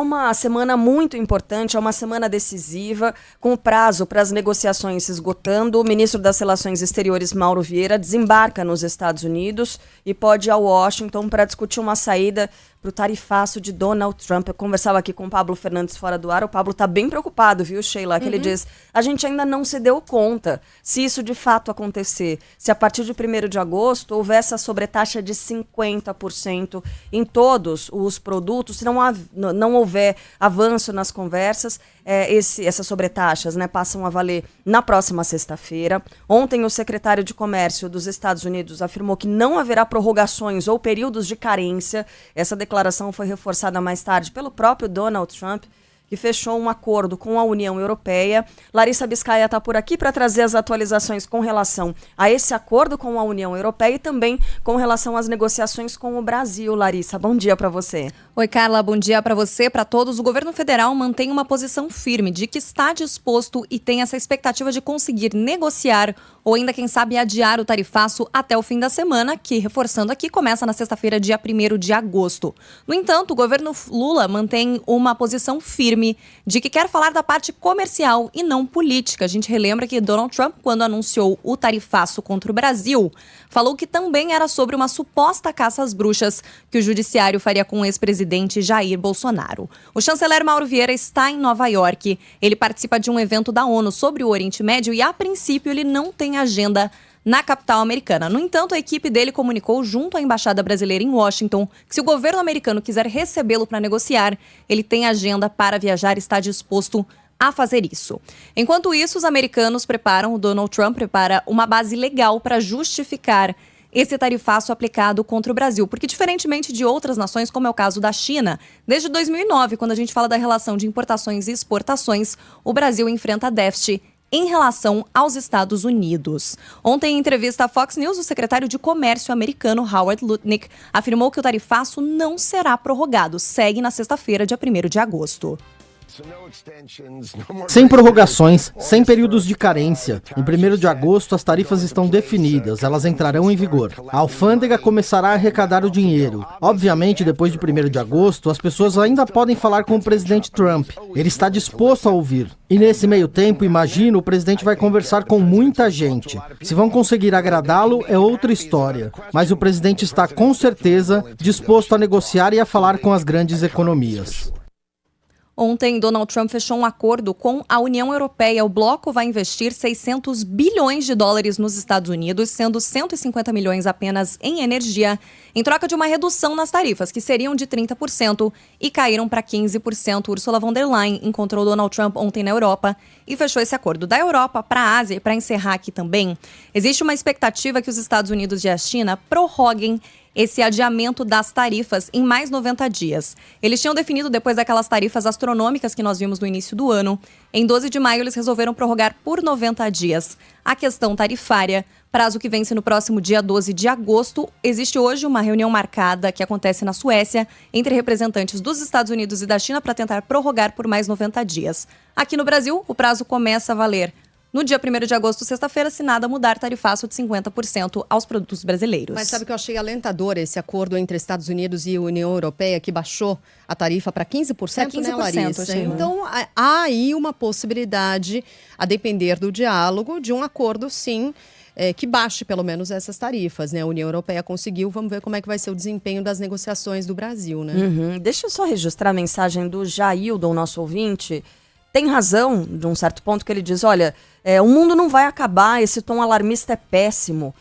uma semana muito importante, é uma semana decisiva, com o prazo para as negociações se esgotando. O ministro das Relações Exteriores, Mauro Vieira, desembarca nos Estados Unidos e pode ir a Washington para discutir uma saída para o tarifaço de Donald Trump. Eu conversava aqui com o Pablo Fernandes fora do ar. O Pablo está bem preocupado, viu, Sheila? Que ele diz, a gente ainda não se deu conta se isso de fato acontecer. Se a partir de 1º de agosto houver essa sobretaxa de 50% em todos os produtos, se não houver avanço nas conversas, essas sobretaxas, né, passam a valer na próxima sexta-feira. Ontem o secretário de Comércio dos Estados Unidos afirmou que não haverá prorrogações ou períodos de carência. Essa declaração foi reforçada mais tarde pelo próprio Donald Trump, que fechou um acordo com a União Europeia. Larissa Biscaia está por aqui para trazer as atualizações com relação a esse acordo com a União Europeia e também com relação às negociações com o Brasil. Larissa, bom dia para você. Oi, Carla, bom dia para você, para todos. O governo federal mantém uma posição firme de que está disposto e tem essa expectativa de conseguir negociar ou ainda, quem sabe, adiar o tarifaço até o fim da semana, que, reforçando aqui, começa na sexta-feira, dia 1º de agosto. No entanto, o governo Lula mantém uma posição firme de que quer falar da parte comercial e não política. A gente relembra que Donald Trump, quando anunciou o tarifaço contra o Brasil, falou que também era sobre uma suposta caça às bruxas que o judiciário faria com o ex-presidente Jair Bolsonaro. O chanceler Mauro Vieira está em Nova York. Ele participa de um evento da ONU sobre o Oriente Médio e, a princípio, ele não tem agenda na capital americana. No entanto, a equipe dele comunicou junto à Embaixada Brasileira em Washington que, se o governo americano quiser recebê-lo para negociar, ele tem agenda para viajar e está disposto a fazer isso. Enquanto isso, os americanos o Donald Trump prepara uma base legal para justificar esse tarifaço aplicado contra o Brasil. Porque, diferentemente de outras nações, como é o caso da China, desde 2009, quando a gente fala da relação de importações e exportações, o Brasil enfrenta déficit em relação aos Estados Unidos. Ontem, em entrevista à Fox News, o secretário de Comércio americano, Howard Lutnick, afirmou que o tarifaço não será prorrogado. Segue na sexta-feira, dia 1º de agosto. Sem prorrogações, sem períodos de carência. Em 1º de agosto, as tarifas estão definidas, elas entrarão em vigor. A alfândega começará a arrecadar o dinheiro. Obviamente, depois de 1º de agosto, as pessoas ainda podem falar com o presidente Trump. Ele está disposto a ouvir. E nesse meio tempo, imagino, o presidente vai conversar com muita gente. Se vão conseguir agradá-lo, é outra história. Mas o presidente está, com certeza, disposto a negociar e a falar com as grandes economias. Ontem, Donald Trump fechou um acordo com a União Europeia. O bloco vai investir 600 bilhões de dólares nos Estados Unidos, sendo 150 milhões apenas em energia, em troca de uma redução nas tarifas, que seriam de 30% e caíram para 15%. Ursula von der Leyen encontrou Donald Trump ontem na Europa e fechou esse acordo. Da Europa para a Ásia, e para encerrar aqui também, existe uma expectativa que os Estados Unidos e a China prorroguem esse adiamento das tarifas em mais 90 dias. Eles tinham definido, depois daquelas tarifas astronômicas que nós vimos no início do ano, em 12 de maio eles resolveram prorrogar por 90 dias a questão tarifária, prazo que vence no próximo dia 12 de agosto. Existe hoje uma reunião marcada que acontece na Suécia entre representantes dos Estados Unidos e da China para tentar prorrogar por mais 90 dias. Aqui no Brasil, o prazo começa a valer no dia 1º de agosto, sexta-feira, se nada mudar, tarifaço de 50% aos produtos brasileiros. Mas sabe que eu achei alentador esse acordo entre Estados Unidos e União Europeia, que baixou a tarifa para 15%, né, Larissa? Então, há aí uma possibilidade, a depender do diálogo, de um acordo, sim, que baixe pelo menos essas tarifas, né? A União Europeia conseguiu, vamos ver como é que vai ser o desempenho das negociações do Brasil, né? Deixa eu só registrar a mensagem do Jaildon, nosso ouvinte. Tem razão, de um certo ponto, que ele diz, olha, o mundo não vai acabar, esse tom alarmista é péssimo.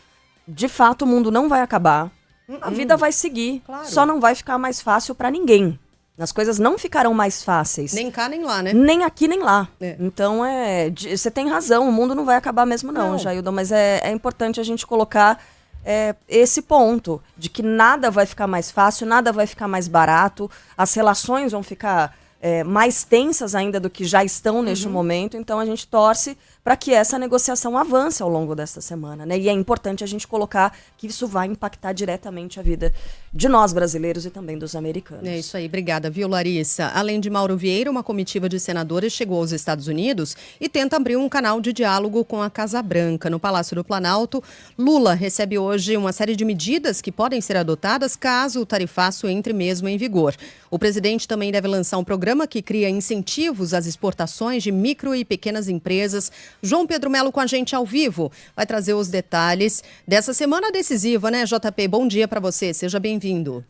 De fato, o mundo não vai acabar, a vida vai seguir, claro. Só não vai ficar mais fácil para ninguém. As coisas não ficarão mais fáceis. Nem cá, nem lá, né? Nem aqui, nem lá. Então, você tem razão, o mundo não vai acabar mesmo não. Jaildon, mas é importante a gente colocar esse ponto, de que nada vai ficar mais fácil, nada vai ficar mais barato, as relações vão ficar mais tensas ainda do que já estão neste momento, então a gente torce para que essa negociação avance ao longo desta semana, né? E é importante a gente colocar que isso vai impactar diretamente a vida de nós brasileiros e também dos americanos. É isso aí, obrigada, viu, Larissa? Além de Mauro Vieira, uma comitiva de senadores chegou aos Estados Unidos e tenta abrir um canal de diálogo com a Casa Branca. No Palácio do Planalto, Lula recebe hoje uma série de medidas que podem ser adotadas caso o tarifaço entre mesmo em vigor. O presidente também deve lançar um programa que cria incentivos às exportações de micro e pequenas empresas. João Pedro Melo com a gente ao vivo vai trazer os detalhes dessa semana decisiva, né, JP? Bom dia para você, seja bem-vindo.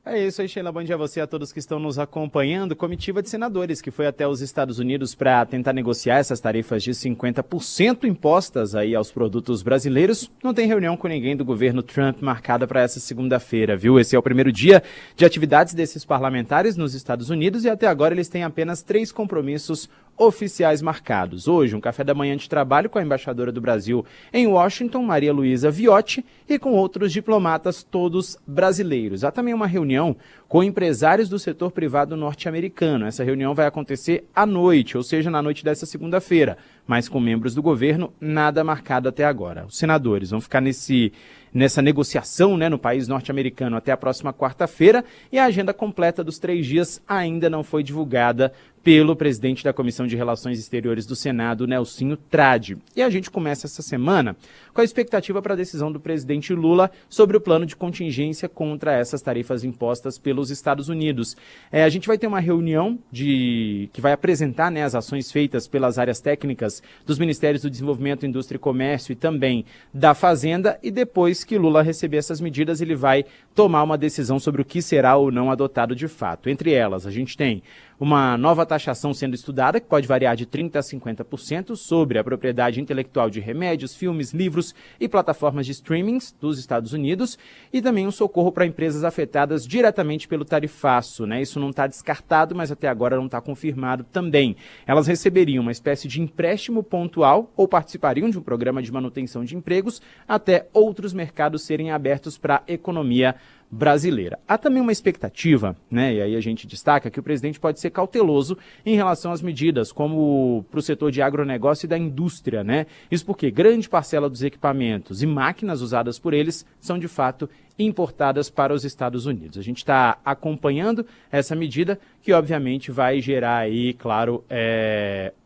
É isso aí, Sheila. Bom dia a você e a todos que estão nos acompanhando. Comitiva de senadores que foi até os Estados Unidos para tentar negociar essas tarifas de 50% impostas aí aos produtos brasileiros. Não tem reunião com ninguém do governo Trump marcada para essa segunda-feira, viu? Esse é o primeiro dia de atividades desses parlamentares nos Estados Unidos e até agora eles têm apenas 3 compromissos oficiais marcados. Hoje, um café da manhã de trabalho com a embaixadora do Brasil em Washington, Maria Luísa Viotti, e com outros diplomatas, todos brasileiros. Há também uma reunião com empresários do setor privado norte-americano. Essa reunião vai acontecer à noite, ou seja, na noite dessa segunda-feira, mas com membros do governo, nada marcado até agora. Os senadores vão ficar nessa negociação, né, no país norte-americano até a próxima quarta-feira, e a agenda completa dos 3 dias ainda não foi divulgada pelo presidente da Comissão de Relações Exteriores do Senado, Nelsinho Trade. E a gente começa essa semana com a expectativa para a decisão do presidente Lula sobre o plano de contingência contra essas tarifas impostas pelos Estados Unidos. A gente vai ter uma reunião que vai apresentar, né, as ações feitas pelas áreas técnicas dos Ministérios do Desenvolvimento, Indústria e Comércio e também da Fazenda, e depois que Lula receber essas medidas, ele vai tomar uma decisão sobre o que será ou não adotado de fato. Entre elas, a gente tem uma nova taxação sendo estudada, que pode variar de 30% a 50% sobre a propriedade intelectual de remédios, filmes, livros e plataformas de streamings dos Estados Unidos, e também um socorro para empresas afetadas diretamente pelo tarifaço, né? Isso não está descartado, mas até agora não está confirmado também. Elas receberiam uma espécie de empréstimo pontual ou participariam de um programa de manutenção de empregos até outros mercados serem abertos para a economia brasileira. Há também uma expectativa, né, e aí a gente destaca que o presidente pode ser cauteloso em relação às medidas, como para o setor de agronegócio e da indústria, né? Isso porque grande parcela dos equipamentos e máquinas usadas por eles são, de fato, importadas para os Estados Unidos. A gente está acompanhando essa medida que, obviamente, vai gerar aí, claro,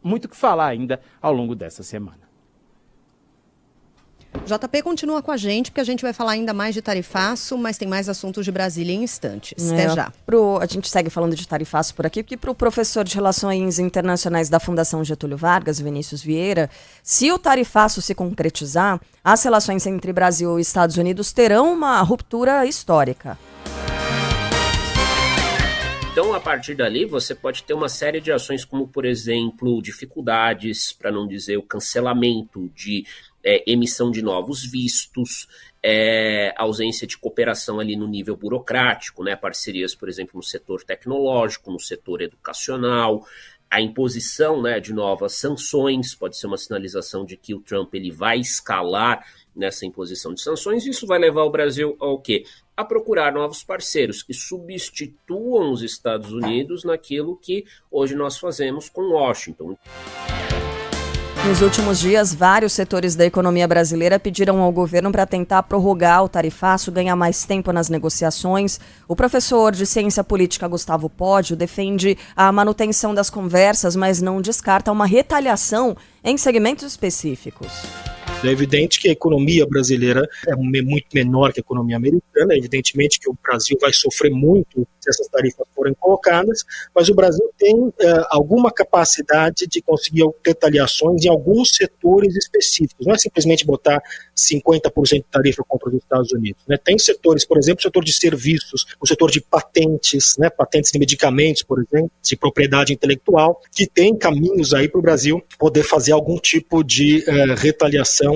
muito o que falar ainda ao longo dessa semana. JP continua com a gente, porque a gente vai falar ainda mais de tarifaço, mas tem mais assuntos de Brasília em instantes. Até já. A gente segue falando de tarifaço por aqui, porque para o professor de Relações Internacionais da Fundação Getúlio Vargas, Vinícius Vieira, se o tarifaço se concretizar, as relações entre Brasil e Estados Unidos terão uma ruptura histórica. Então, a partir dali, você pode ter uma série de ações como, por exemplo, dificuldades, para não dizer o cancelamento de emissão de novos vistos, ausência de cooperação ali no nível burocrático, né? Parcerias, por exemplo, no setor tecnológico, no setor educacional, a imposição, né, de novas sanções, pode ser uma sinalização de que o Trump ele vai escalar nessa imposição de sanções. Isso vai levar o Brasil ao quê? A procurar novos parceiros que substituam os Estados Unidos naquilo que hoje nós fazemos com Washington. Nos últimos dias, vários setores da economia brasileira pediram ao governo para tentar prorrogar o tarifaço, ganhar mais tempo nas negociações. O professor de Ciência Política Gustavo Podio defende a manutenção das conversas, mas não descarta uma retaliação em segmentos específicos. É evidente que a economia brasileira é muito menor que a economia americana, é evidentemente que o Brasil vai sofrer muito se essas tarifas forem colocadas, mas o Brasil tem alguma capacidade de conseguir retaliações em alguns setores específicos, não é simplesmente botar 50% de tarifa contra os Estados Unidos, né? Tem setores, por exemplo, o setor de serviços, o setor de patentes, né? Patentes de medicamentos, por exemplo, de propriedade intelectual, que tem caminhos aí para o Brasil poder fazer algum tipo de retaliação